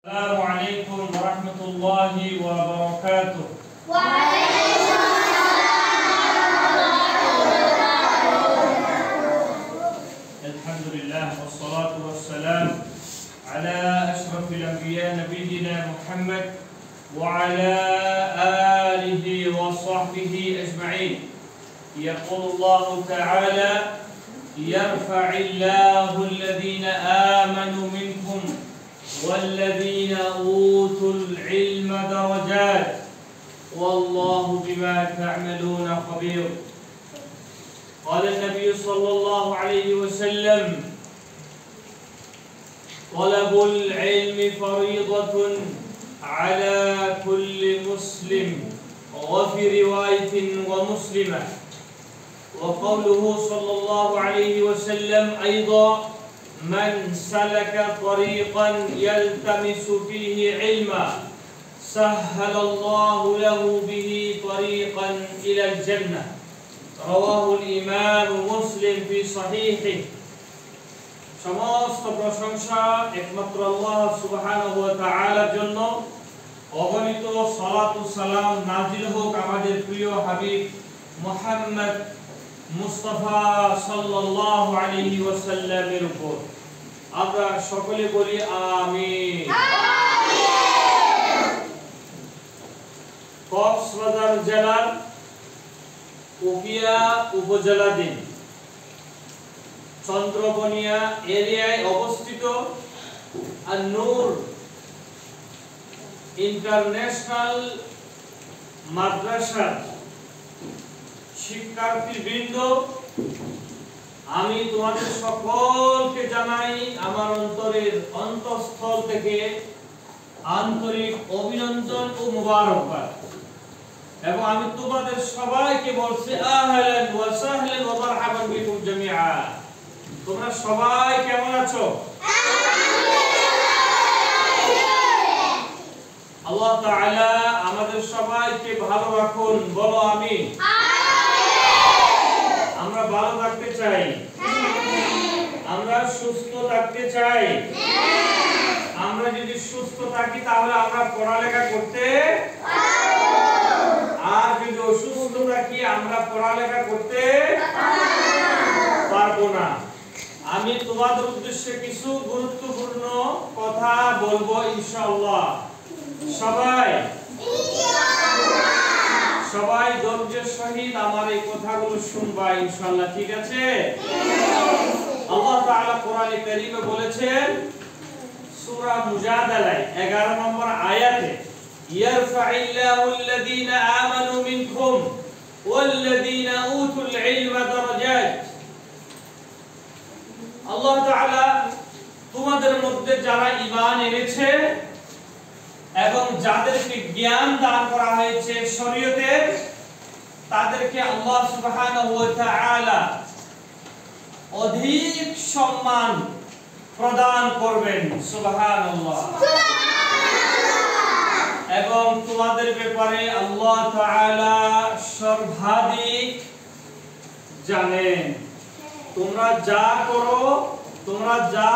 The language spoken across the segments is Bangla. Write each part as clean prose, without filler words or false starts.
السلام عليكم ورحمة الله وبركاته. وعليكم الحمد لله والصلاة والسلام على أشرف الأنبياء نبينا محمد وعلى آله وصحبه أجمعين. يقول الله تعالى: يرفع الله الذين آمنوا منكم والذين أوتوا العلم درجات والله بما تعملون خبير. قال النبي صلى الله عليه وسلم: طلب العلم فريضة على كل مسلم، وفي رواية ومسلمة. وقوله صلى الله عليه وسلم أيضا: من سلك طريقا يلتمس فيه علما سهل الله له به طريقا إلى الجنة. رواه الإمام مسلم في صحيحه. সমস্ত প্রশংসা একমাত্র আল্লাহ সুবহানাহু ওয়া তাআলার জন্য। অগণিত সালাত ও সালাম নাজিল হোক আমাদের প্রিয় হাবিব মুহাম্মদ মুস্তাফা সাল্লাল্লাহু আলাইহি ওয়াসাল্লামের উপর। আমরা সকলে বলি আমিন। কক্সবাজার জেলার উকিয়া উপজেলাধীন চন্দ্রবনিয়া এরিয়ায় অবস্থিত আন-নূর ইন্টারন্যাশনাল মাদ্রাসার শিক্ষার্থীবৃন্দ, আমি তোমাদের সকলকে জানাই আমার অন্তরের অন্তঃস্থল থেকে আন্তরিক অভিনন্দন ও মুবারকবাদ। এবং আমি তোমাদের সবাইকে বলছি আহলান ওয়া সাহলান ওয়া মারহাবান বিকুম জামিআ। তোমরা সবাই কেমন আছো? আল্লাহ তাআলা আমাদের সবাইকে ভালো রাখুন, বলো আমিন। আমরা ভালো থাকতে চাই, আমরা সুস্থ থাকতে চাই। আমরা যদি সুস্থ থাকি তাহলে আমরা পড়ালেখা করতে আর যদি অসুস্থ থাকি আমরা পড়ালেখা করতে পারবো না। আমি তোমাদের উদ্দেশ্যে কিছু গুরুত্বপূর্ণ কথা বলবো ইনশাআল্লাহ। সবাই ধৈর্যের সহিত আমার এই কথাগুলো শুনবা ইনশাআল্লাহ, ঠিক আছে? আল্লাহ তাআলা কোরআনে কারীমে বলেছেন সূরা মুজাদালায় 11 নম্বর আয়াতে, ইয়ারফাইল্লাহুল্লাযীনা আমানু মিনকুম ওয়াল্লাযীনা উতুল ইলমা দারাজাত। আল্লাহ তাআলা তোমাদের মধ্যে যারা ঈমান এনেছে এবং যাদেরকে জ্ঞান দান করা হয়েছে শরীয়তে, তাদেরকে আল্লাহ সুবহানাহু ওয়া তাআলা অধিক সম্মান প্রদান করবেন। সুবহানাল্লাহ। এবং তোমাদের ব্যাপারে আল্লাহ তাআলা সর্বাধিক জানেন। তোমরা যা করো, তোমরা যা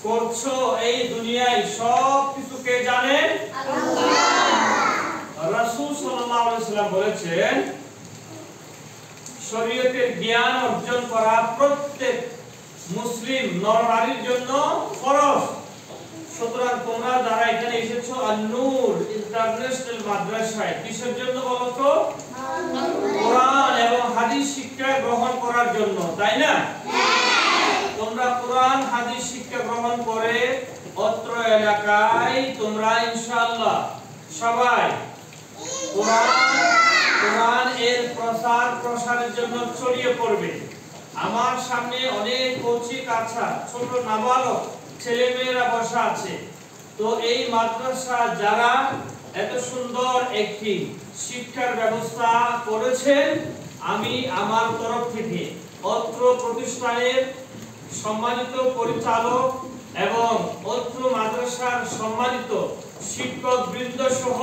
করছো এই দুনিয়ায় সব কিছু কে জানেন? আল্লাহ। রাসূল সাল্লাল্লাহু আলাইহি ওয়াসাল্লাম বলেছেন শরীয়তের জ্ঞান অর্জন করা প্রত্যেক মুসলিম নরনারীর জন্য ফরজ। সুতরাং তোমরা যারা এখানে এসেছো আন-নূর ইন্টারন্যাশনাল মাদ্রাসায় কিসের জন্য বলো তো? কোরআন এবং হাদিস শিক্ষা গ্রহণ করার জন্য, তাই না? তোমরা কোরআন হাদিস শিক্ষা গ্রহণ করে অত্র এলাকায় তোমরা ইনশাআল্লাহ সবাই কোরআন এর প্রসার প্রসারের জন্য ছড়িয়ে পড়বে। আমার সামনে অনেক কচি কাঁচা ছোট নাবালক ছেলেমেয়েরা বসা আছে। তো এই মাদ্রাসা যারা এত সুন্দর একটি শিক্ষার ব্যবস্থা করেছেন, আমি আমার তরফ থেকে অত্র প্রতিষ্ঠানের সম্মানিত পরিচালক এবং অত্র মাদ্রাসার সম্মানিত শিক্ষক বৃন্দ সহ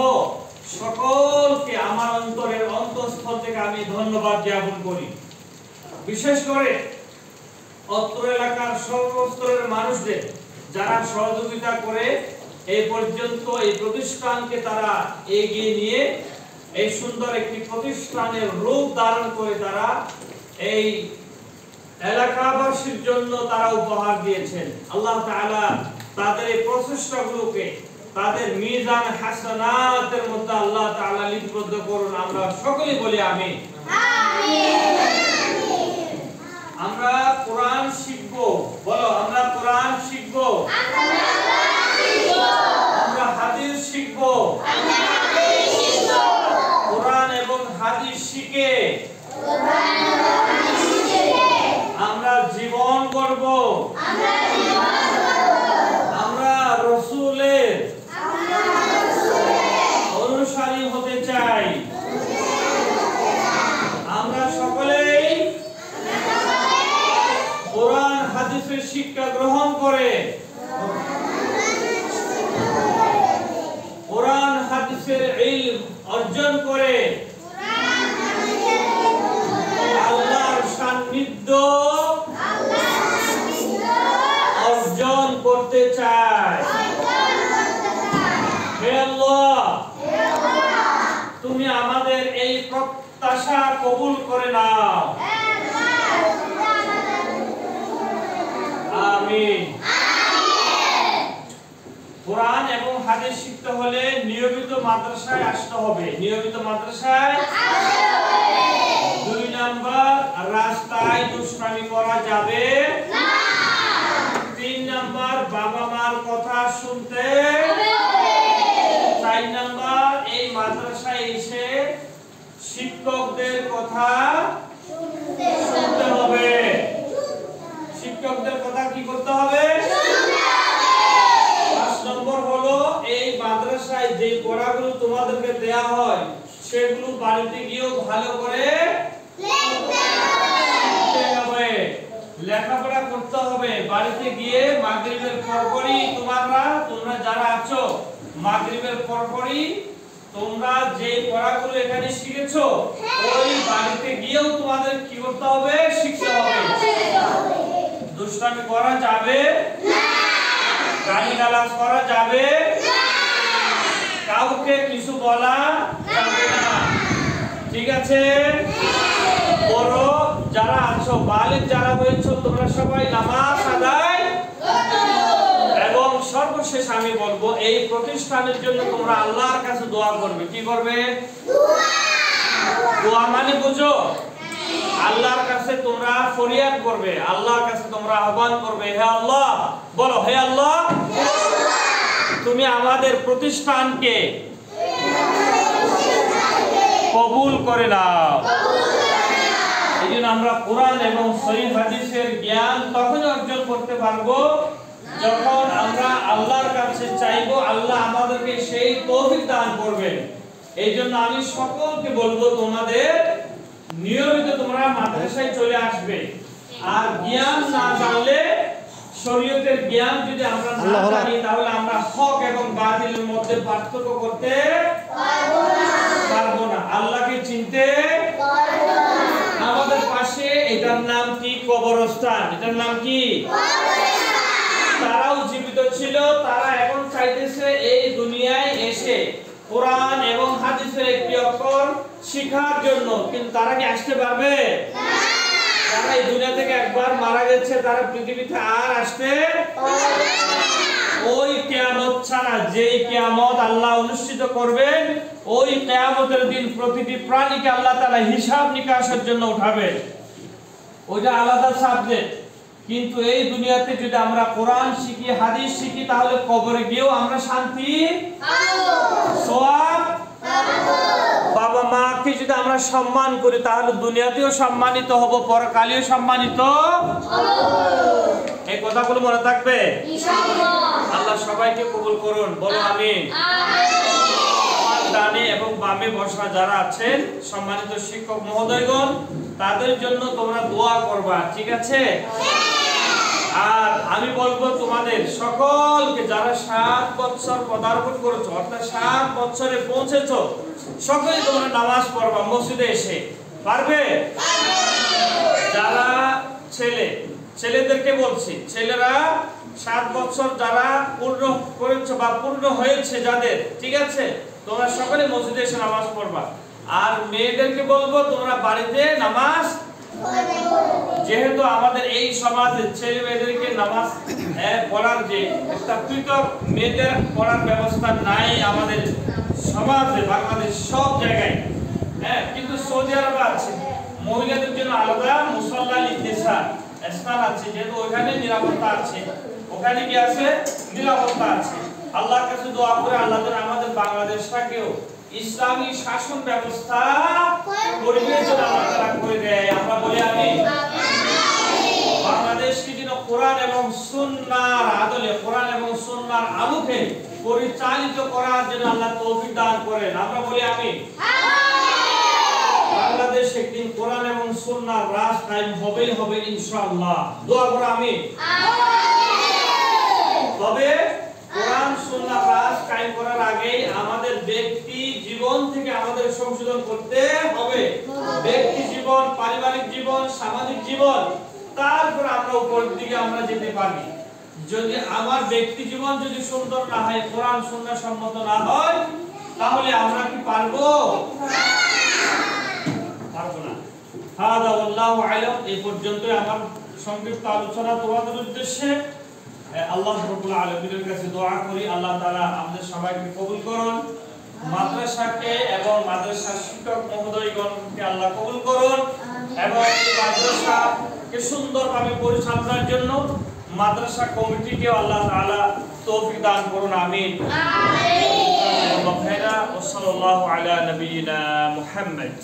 সকলকে আমার অন্তরের অন্তঃস্থল থেকে আমি ধন্যবাদ জ্ঞাপন করি। বিশেষ করে অত্র এলাকার সর্বস্তরের মানুষদের যারা সহযোগিতা করে এই পর্যন্ত এই প্রতিষ্ঠানকে তারা এগিয়ে নিয়ে এই সুন্দর একটি প্রতিষ্ঠানের রূপ ধারণ করে তারা এই এলাকাবাসীর জন্য তারা উপহার দিয়েছেন। আল্লাহ তাআলা তাদের এই প্রচেষ্টাগুলোকে তাদের মিজান হাসানাতের মধ্যে আল্লাহ তাআলা লিপিবদ্ধ করুন। আমরা সকলেই বলি আমিন। আমরা কোরআন শিখব। বলো, আমরা কোরআন শিখব। আমরা হাদিস শিখব। কোরআন এবং হাদিস শিখে আমরা জীবন গড়ব। আমরা রাসূলের অনুসারী হতে চাই। আমরা সকলেই কোরআন হাদিসের শিক্ষা গ্রহণ করে কোরআন হাদিসের ইলম অর্জন করে আল্লাহর সান্নিধ্য অর্জন করতে চাই। হে আল্লাহ, তুমি আমাদের এই প্রত্যাশা কবুল করে নাও। আমিন। কোরআন এবং হাদিস শিখতে হলে নিয়মিত মাদ্রাসায় আসতে হবে। নিয়মিত মাদ্রাসায় আসতে হবে। 2 নাম্বার, রাস্তায় দুষ্টামি করা যাবে না। 3 নাম্বার, বাবা মার কথা শুনতে হবে। 4 নাম্বার, এই মাদ্রাসায় এসে শিক্ষকদের কথা শুনতে হবে। শিক্ষকদের কথা কি করতে হবে? 5 নম্বর হলো এই মাদ্রাসায় যে পড়াগুলো তোমাদেরকে দেয়া হয় সেগুলো বাড়িতে গিয়েও ভালো করে লিখতে হবে, লেখাপড়া করতে হবে। বাড়িতে গিয়ে মাগরিবের পরপরই তোমরা যারা আছো মাগরিবের পরপরই তোমরা যে পড়াগুলো এখানে শিখেছো ওই বাড়িতে গিয়েও তোমাদের কি করতে হবে? শিখতে হবে। দুষ্টামি করা যাবে না, গালিগালাজ করা যাবে না, কাউকে কিছু বলা যাবে না। ঠিক আছে? বড় যারা আছো, বালিগ যারা হয়েছো, তোমরা সবাই নামাজ আদায় এবং সর্বশেষ আমি বলবো এই প্রতিষ্ঠানের জন্য তোমরা আল্লাহর কাছে দোয়া করবে। কি করবে? দোয়া মানে বুঝো? আল্লাহর কাছে তোমরা ফরিয়াদ করবে, আল্লাহর কাছে তোমরা আহ্বান করবে, হে আল্লাহ, বলো, হে আল্লাহ, তুমি আমাদের প্রতিষ্ঠানকে কবুল করে নাও। এইজন্য আমরা কোরআন এবং সহিহ হাদিসের জ্ঞান তখন অর্জন করতে পারবো যখন আমরা আল্লাহর কাছে চাইবো, আল্লাহ আমাদেরকে সেই তৌফিক দান করবেন। এইজন্য আমি সকলকে বলবো তোমাদের নিয়মিত তোমরা মাদ্রাসায় চলে আসবে। আর জ্ঞান না জানলে, শরীয়তের জ্ঞান যদি আমরা না জানি তাহলে আমরা হক এবং বাতিলের মধ্যে পার্থক্য করতে পারবো না, আল্লাহকে চিনতে পারবো না। আমাদের পাশে এটার নাম কি? কবরস্থান। এটার নাম কি? তারাও জীবিত ছিল, তারা এখন চাইতেছে এই দুনিয়ায় এসে কোরআন এবং হাদিসের একটি অক্ষর শিখার জন্য, কিন্তু তারা কি আসতে পারবে? তারা এই দুনিয়া থেকে একবার মারা গেছে, তারা পৃথিবীতে আর আসতে পারবে না। ওই কিয়ামত ছাড়া, যেই কিয়ামত আল্লাহ অনুষ্ঠিত করবেন, ওই কিয়ামতের দিন প্রতিটি প্রাণীকে আল্লাহ তাআলা হিসাব নিকাশের জন্য উঠাবেন। ওইটা আলাদা সাবজেক্ট। কিন্তু এই দুনিয়াতে যদি আমরা কোরআন শিখি, হাদিস শিখি, তাহলে কবরে গিয়েও আমরা শান্তি পাবো, সওয়াব পাবো। বাবা মাকে যদি আমরা সম্মান করি তাহলে দুনিয়াতেও সম্মানিত হব, পরকালেও সম্মানিত হব। এই কথাগুলো মনে থাকবে ইনশাআল্লাহ। আল্লাহ সবাইকে কবুল করুন, বলো আমিন। আমার ডানে এবং বামে বসা যারা আছেন সম্মানিত শিক্ষক মহোদয়গণ, তাদের জন্য তোমরা দোয়া করবা, ঠিক আছে? আর আমি বলবো তোমাদের সকলকে, যারা 7 বছর পদার্পণ করেছো, অর্থাৎ 7 বছরে পৌঁছেছো, সকলে তোমরা নামাজ পড়বা মসজিদে এসে। পারবে? যারা ছেলে ছেলেদেরকে বলছি, ছেলেরা 7 বছর যারা পূর্ণ করেছে বা পূর্ণ হয়েছে যাদের, ঠিক আছে, তোমরা সকলে মসজিদে এসে নামাজ পড়বা। আর মেয়েদেরকে বলবো তোমরা বাড়িতে নামাজ, যেহেতু আমাদের এই সমাজে ছেলে মেয়েদেরকে নামাজ পড়ার যে একটা পৃথক মেয়েদের পড়ার ব্যবস্থা নাই আমাদের সমাজে, বাংলাদেশ সব জায়গায়, কিন্তু সৌদি আরবে আছে মহিলাদের জন্য আলাদা মুসাল্লা লিদ্দিসা স্থান আছে, যেহেতু ওখানে নিরাপত্তা আছে, ওখানে কি আছে, নিরাপত্তা আছে। আল্লাহর কাছে দোয়া করে আল্লাহ যেন আমাদের বাংলাদেশটাকেও ইসলামী শাসন ব্যবস্থা পরিবেশ আল্লাহ তাআলা করে দেয়। আমরা বলি আমিন। বাংলাদেশকে যেন কোরআন এবং সুন্নাহর আদলে, কোরআন এবং সুন্নাহর আলোকে পরিচালিত করার জন্য আল্লাহ তৌফিক দান করেন। আমরা বলি আমিন। বাংলাদেশ একদিন কোরআন এবং সুন্নাহর রাজ কায়েম হবেই হবে ইনশাআল্লাহ। দোয়া করো আমিন। তবে কোরআন সুন্নাহর রাজ কায়েম করার আগে আমাদের ব্যক্তি জীবন থেকে আমাদের সংশোধন করতে হবে। ব্যক্তি জীবন, পারিবারিক জীবন, সামাজিক জীবন, তারপর আমরা উপরের দিকে আমরা যেতে পারি। যদি আমার ব্যক্তি জীবন যদি সুন্দর না হয়, কোরআন সুন্নাহ সম্মত না হয়, তাহলে আমরা কি পারবো? পারবো না। হাদা ওয়াল্লাহু আলাম। এই পর্যন্তই আমার সংক্ষিপ্ত আলোচনা তোমাদের উদ্দেশ্যে। আল্লাহ রাব্বুল আলামিনের কাছে দোয়া করি আল্লাহ তাআলা আমাদের সবাইকে কবুল করুন, মাদ্রাসাকে এবং মাদ্রাসার শিক্ষক মহোদয়গণকে আল্লাহ কবুল করুন, এবং এই মাদ্রাসাকে সুন্দরভাবে পরিচালনার জন্য মাদ্রাসা কমিটিকে আল্লাহ তাআলা তৌফিক দান করুন। আমিন। আমিন। ওয়া সাল্লাল্লাহু আলা নবিয়িনা মুহাম্মদ।